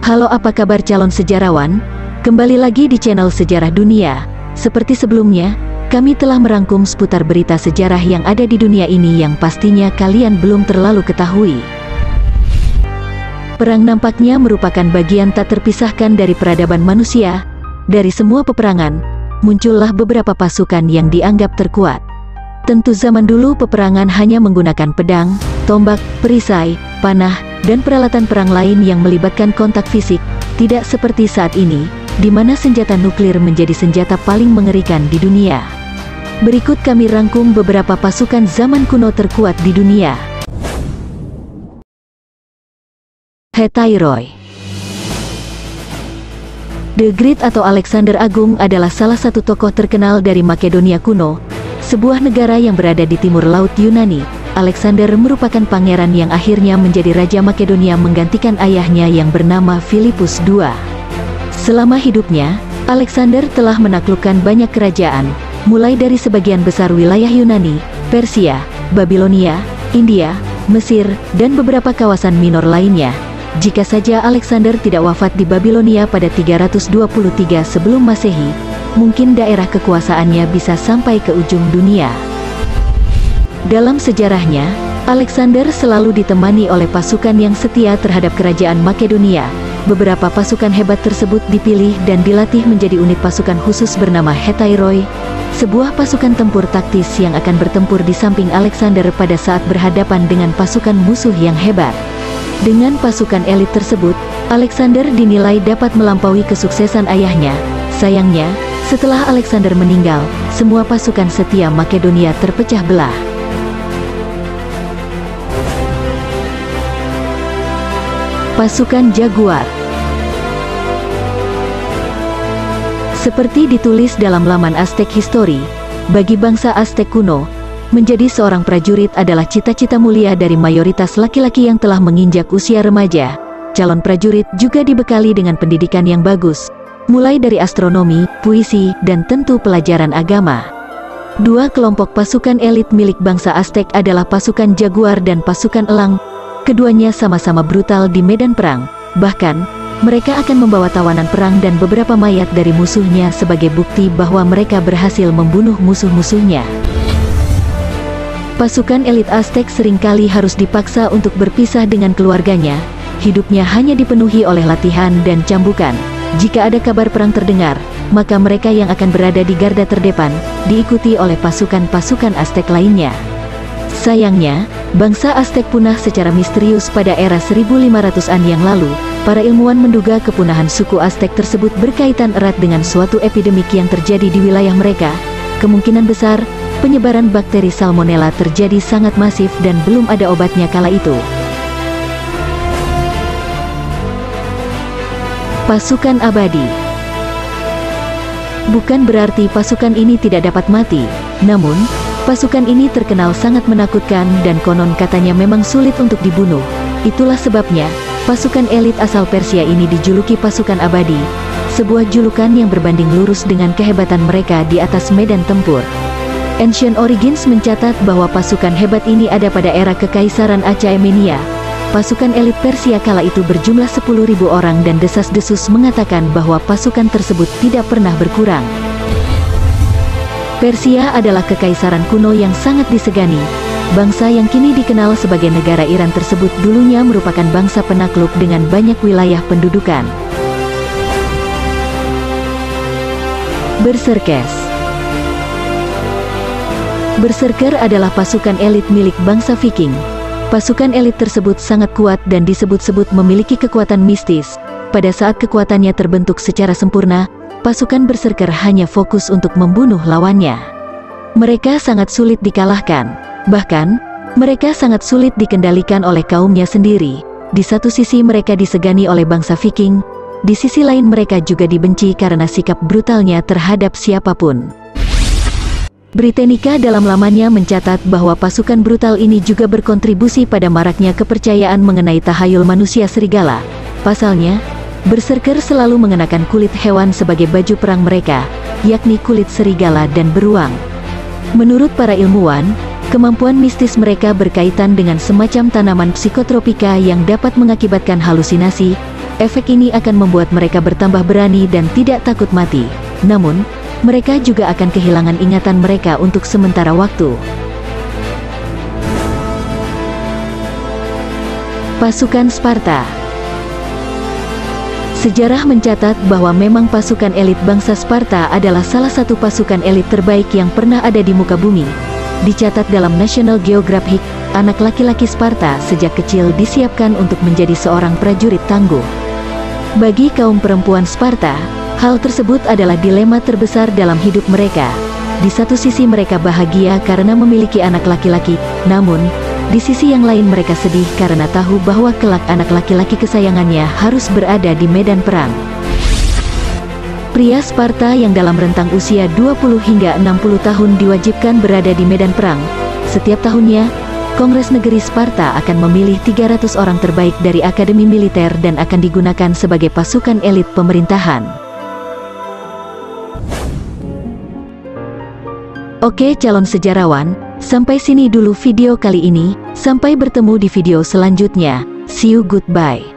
Halo, apa kabar calon sejarawan? Kembali lagi di channel Sejarah Dunia. Seperti sebelumnya, kami telah merangkum seputar berita sejarah yang ada di dunia ini yang pastinya kalian belum terlalu ketahui. Perang nampaknya merupakan bagian tak terpisahkan dari peradaban manusia. Dari semua peperangan, muncullah beberapa pasukan yang dianggap terkuat. Tentu zaman dulu peperangan hanya menggunakan pedang, tombak, perisai, panah, dan peralatan perang lain yang melibatkan kontak fisik, tidak seperti saat ini, di mana senjata nuklir menjadi senjata paling mengerikan di dunia. Berikut kami rangkum beberapa pasukan zaman kuno terkuat di dunia. Hetairoi. The Great atau Alexander Agung adalah salah satu tokoh terkenal dari Makedonia kuno, sebuah negara yang berada di timur laut Yunani. Alexander merupakan pangeran yang akhirnya menjadi Raja Makedonia menggantikan ayahnya yang bernama Philippus II. Selama hidupnya, Alexander telah menaklukkan banyak kerajaan, mulai dari sebagian besar wilayah Yunani, Persia, Babilonia, India, Mesir, dan beberapa kawasan minor lainnya. Jika saja Alexander tidak wafat di Babilonia pada 323 sebelum Masehi, mungkin daerah kekuasaannya bisa sampai ke ujung dunia. Dalam sejarahnya, Alexander selalu ditemani oleh pasukan yang setia terhadap kerajaan Makedonia. Beberapa pasukan hebat tersebut dipilih dan dilatih menjadi unit pasukan khusus bernama Hetairoi, sebuah pasukan tempur taktis yang akan bertempur di samping Alexander pada saat berhadapan dengan pasukan musuh yang hebat. Dengan pasukan elit tersebut, Alexander dinilai dapat melampaui kesuksesan ayahnya. Sayangnya, setelah Alexander meninggal, semua pasukan setia Makedonia terpecah belah. Pasukan Jaguar. Seperti ditulis dalam laman Aztec History, bagi bangsa Aztec kuno, menjadi seorang prajurit adalah cita-cita mulia dari mayoritas laki-laki yang telah menginjak usia remaja. Calon prajurit juga dibekali dengan pendidikan yang bagus, mulai dari astronomi, puisi, dan tentu pelajaran agama. Dua kelompok pasukan elit milik bangsa Aztec adalah pasukan Jaguar dan pasukan Elang. Keduanya sama-sama brutal di medan perang, bahkan, mereka akan membawa tawanan perang dan beberapa mayat dari musuhnya sebagai bukti bahwa mereka berhasil membunuh musuh-musuhnya. Pasukan elit Aztec seringkali harus dipaksa untuk berpisah dengan keluarganya, hidupnya hanya dipenuhi oleh latihan dan cambukan. Jika ada kabar perang terdengar, maka mereka yang akan berada di garda terdepan, diikuti oleh pasukan-pasukan Aztec lainnya. Sayangnya, bangsa Aztec punah secara misterius pada era 1500-an yang lalu. Para ilmuwan menduga kepunahan suku Aztec tersebut berkaitan erat dengan suatu epidemik yang terjadi di wilayah mereka. Kemungkinan besar, penyebaran bakteri Salmonella terjadi sangat masif dan belum ada obatnya kala itu. Pasukan Abadi. Bukan berarti pasukan ini tidak dapat mati, namun, pasukan ini terkenal sangat menakutkan dan konon katanya memang sulit untuk dibunuh. Itulah sebabnya, pasukan elit asal Persia ini dijuluki pasukan abadi, sebuah julukan yang berbanding lurus dengan kehebatan mereka di atas medan tempur. Ancient Origins mencatat bahwa pasukan hebat ini ada pada era Kekaisaran Achaemenia. Pasukan elit Persia kala itu berjumlah 10.000 orang dan desas-desus mengatakan bahwa pasukan tersebut tidak pernah berkurang. Persia adalah kekaisaran kuno yang sangat disegani. Bangsa yang kini dikenal sebagai negara Iran tersebut dulunya merupakan bangsa penakluk dengan banyak wilayah pendudukan. Berserkers. Berserker adalah pasukan elit milik bangsa Viking. Pasukan elit tersebut sangat kuat dan disebut-sebut memiliki kekuatan mistis. Pada saat kekuatannya terbentuk secara sempurna, pasukan berserker hanya fokus untuk membunuh lawannya. Mereka sangat sulit dikalahkan. Bahkan, mereka sangat sulit dikendalikan oleh kaumnya sendiri. Di satu sisi mereka disegani oleh bangsa Viking, di sisi lain mereka juga dibenci karena sikap brutalnya terhadap siapapun. Britannica dalam lamannya mencatat bahwa pasukan brutal ini juga berkontribusi pada maraknya kepercayaan mengenai tahayul manusia serigala. Pasalnya, berserker selalu mengenakan kulit hewan sebagai baju perang mereka, yakni kulit serigala dan beruang. Menurut para ilmuwan, kemampuan mistis mereka berkaitan dengan semacam tanaman psikotropika yang dapat mengakibatkan halusinasi, Efek ini akan membuat mereka bertambah berani dan tidak takut mati. Namun, mereka juga akan kehilangan ingatan mereka untuk sementara waktu. Pasukan Sparta. Sejarah mencatat bahwa memang pasukan elit bangsa Sparta adalah salah satu pasukan elit terbaik yang pernah ada di muka bumi. Dicatat dalam National Geographic, anak laki-laki Sparta sejak kecil disiapkan untuk menjadi seorang prajurit tangguh. Bagi kaum perempuan Sparta, hal tersebut adalah dilema terbesar dalam hidup mereka. Di satu sisi mereka bahagia karena memiliki anak laki-laki, namun, di sisi yang lain mereka sedih karena tahu bahwa kelak anak laki-laki kesayangannya harus berada di medan perang. Pria Sparta yang dalam rentang usia 20 hingga 60 tahun diwajibkan berada di medan perang. Setiap tahunnya, Kongres Negeri Sparta akan memilih 300 orang terbaik dari Akademi Militer dan akan digunakan sebagai pasukan elit pemerintahan. Oke calon sejarawan, sampai sini dulu video kali ini. Sampai bertemu di video selanjutnya. See you, goodbye.